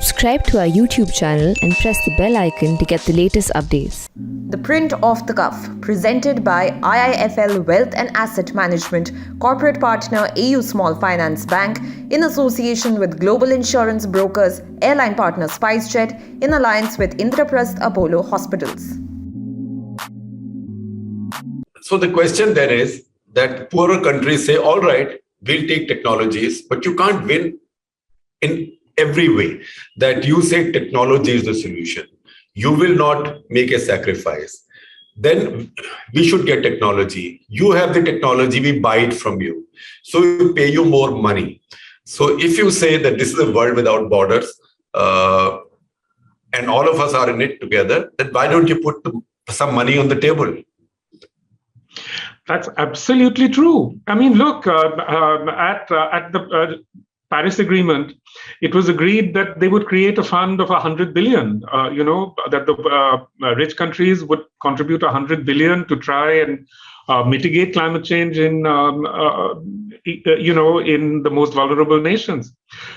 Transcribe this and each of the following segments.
Subscribe to our YouTube channel and press the bell icon to get the latest updates. The Print Off the Cuff, presented by IIFL Wealth and Asset Management, corporate partner AU Small Finance Bank, in association with global insurance brokers, airline partner SpiceJet, in alliance with Indraprasth Apollo Hospitals. So the question then is that poorer countries say, all right, we'll take technologies, but you can't win in every way. That you say technology is the solution. You will not make a sacrifice. Then we should get technology. You have the technology, we buy it from you. So we pay you more money. So if you say that this is a world without borders, and all of us are in it together, then why don't you put some money on the table? That's absolutely true. I mean, look, at the Paris Agreement, it was agreed that they would create a fund of 100 billion, that the rich countries would contribute 100 billion to try and mitigate climate change in the most vulnerable nations.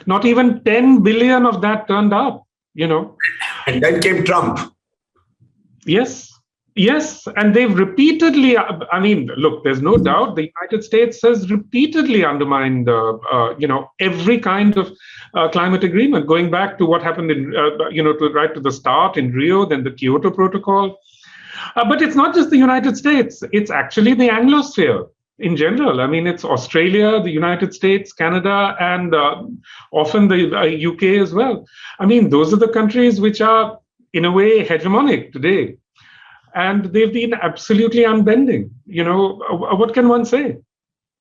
Not even 10 billion of that turned up, And then came Trump. Yes, and they've repeatedly, look, there's no doubt the United States has repeatedly undermined, every kind of climate agreement, going back to what happened in, right to the start in Rio, then the Kyoto Protocol. But it's not just the United States, it's actually the Anglosphere in general. I mean, it's Australia, the United States, Canada, and often the UK as well. I mean, those are the countries which are, in a way, hegemonic today. And they've been absolutely unbending. What can one say?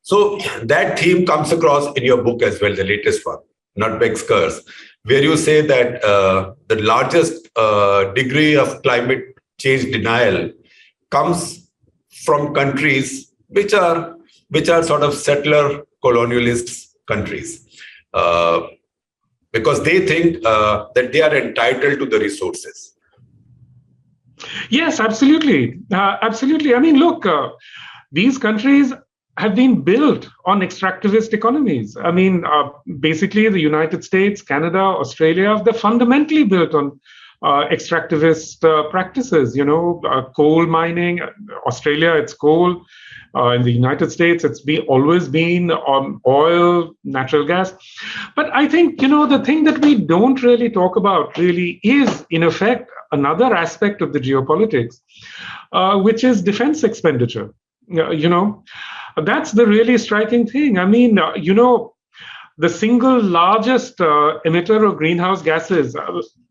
So that theme comes across in your book as well, the latest one, Nutmeg's Curse, where you say that the largest degree of climate change denial comes from countries which are sort of settler colonialist countries, because they think that they are entitled to the resources. Yes, absolutely. Absolutely. I mean, look, these countries have been built on extractivist economies. I mean, basically, the United States, Canada, Australia, they're fundamentally built on extractivist practices, coal mining. Australia, it's coal. In the United States, it's always been oil, natural gas. But I think, the thing that we don't really talk about really is, in effect, another aspect of the geopolitics, which is defense expenditure. That's the really striking thing. I mean, the single largest emitter of greenhouse gases,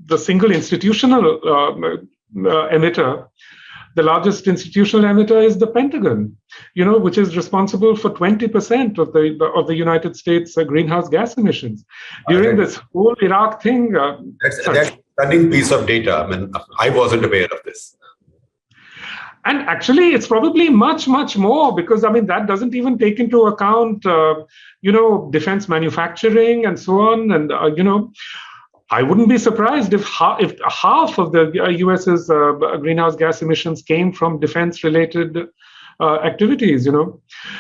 the single institutional emitter, the largest institutional emitter is the Pentagon, which is responsible for 20% of the United States greenhouse gas emissions. During this whole Iraq thing, that's a stunning piece of data. I mean, I wasn't aware of this. And actually, it's probably much, much more, because that doesn't even take into account, defense manufacturing and so on. And I wouldn't be surprised if half of the US's greenhouse gas emissions came from defense-related activities.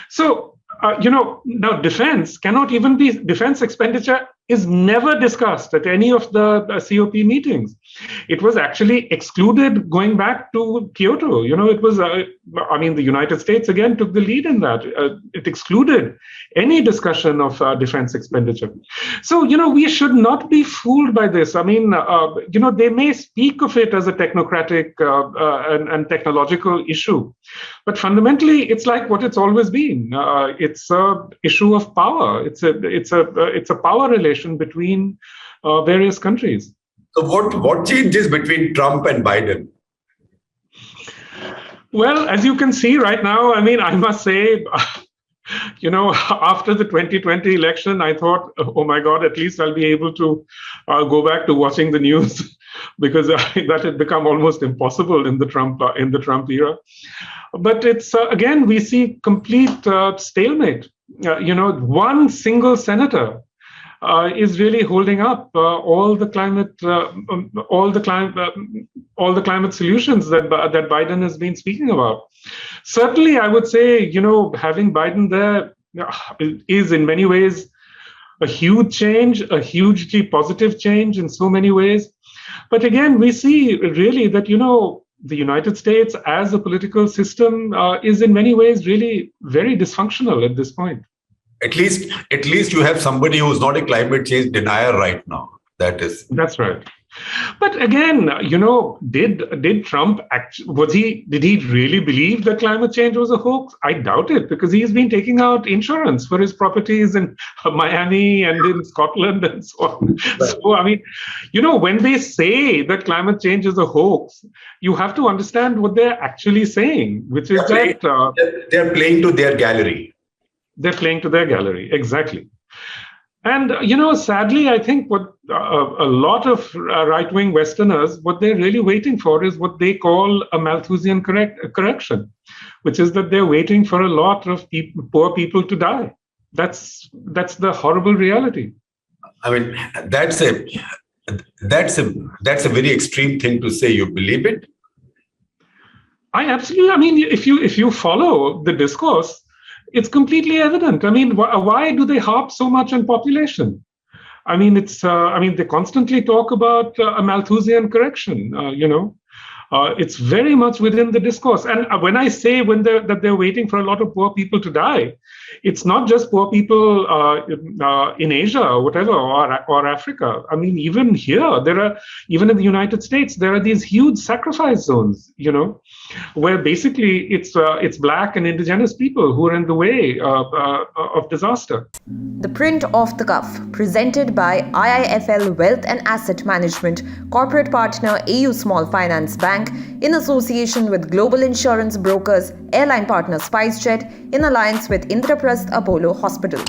So now defense expenditure is never discussed at any of the COP meetings. It was actually excluded going back to Kyoto. It was, the United States again took the lead in that. It excluded any discussion of defense expenditure. So, we should not be fooled by this. They may speak of it as a technocratic and technological issue, but fundamentally, it's like what it's always been. It's an issue of power. It's a power relation between various countries. So what changes between Trump and Biden? Well, as you can see right now, I must say, after the 2020 election, I thought, oh my God, at least I'll be able to go back to watching the news, because that had become almost impossible in the Trump era. But it's again, we see complete stalemate. One single senator is really holding up all the climate solutions that Biden has been speaking about. Certainly, I would say, having Biden there is in many ways a huge change, a hugely positive change in so many ways. But again, we see really that, the United States as a political system is in many ways really very dysfunctional at this point. At least you have somebody who's not a climate change denier right now. That's right. But again, did Trump did he really believe that climate change was a hoax? I doubt it, because he's been taking out insurance for his properties in Miami and in Scotland and so on. Right. So, I mean, when they say that climate change is a hoax, you have to understand what they're actually saying, which is they're playing to their gallery. They're playing to their gallery, exactly. And, sadly, I think what a lot of right-wing Westerners, what they're really waiting for is what they call a Malthusian correction, which is that they're waiting for a lot of poor people to die. That's the horrible reality. I mean, that's a very extreme thing to say. You believe it? I mean, if you follow the discourse, it's completely evident. I mean, why do they harp so much on population? I mean, they constantly talk about a Malthusian correction, It's very much within the discourse. And when I say that they're waiting for a lot of poor people to die, it's not just poor people in Asia or whatever, or Africa. I mean, even here, even in the United States, there are these huge sacrifice zones, where basically it's Black and indigenous people who are in the way of disaster. The Print Off the Cuff, presented by IIFL Wealth and Asset Management, corporate partner AU Small Finance Bank, in association with global insurance brokers, airline partner SpiceJet, in alliance with Indraprasth Apollo Hospitals.